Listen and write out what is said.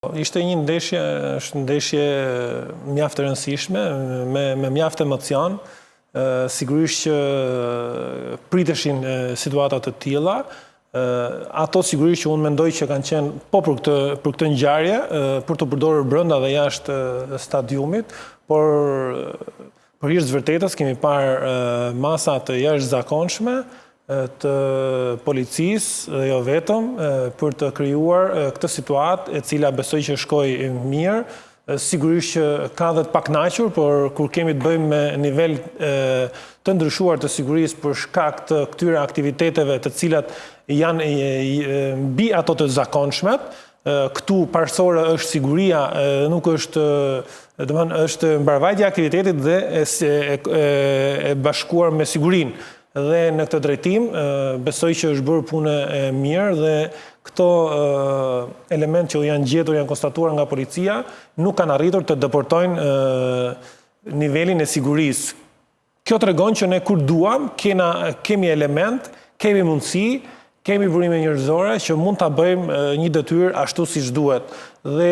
Ishte një ndeshje, është ndeshje mjaft e rëndësishme, me mjaft emocion. Sigurisht që priteshin situata të tilla. Ato sigurisht që unë mendoj që kanë qenë po për këtë ngjarje, për të përdorur brenda dhe jashtë stadiumit, por përveç vërtetës kemi parë masa të jashtëzakonshme të policisë dhe jo vetëm për të krijuar këtë situatë e cila besoj që shkoi mirë. Sigurisht që ka dhe të pakënaqur, por kur kemi të bëjmë me nivel të ndryshuar të sigurisë për shkak të këtyre aktiviteteve të cilat janë mbi ato të zakonshmet, këtu parsore është siguria, nuk është, është mbarvajtja e aktivitetit dhe e bashkuar me sigurinë. Dhe në këtë drejtim, besoj që është bërë punë e mirë dhe këto element që janë gjetur, janë konstatuar nga policia, nuk kanë arritur të deportojnë nivelin e sigurisë. Kjo tregon që ne kur duam, kemi element, kemi mundësi, kemi burime njerëzore që mund ta bëjmë një detyrë ashtu siç duhet. Dhe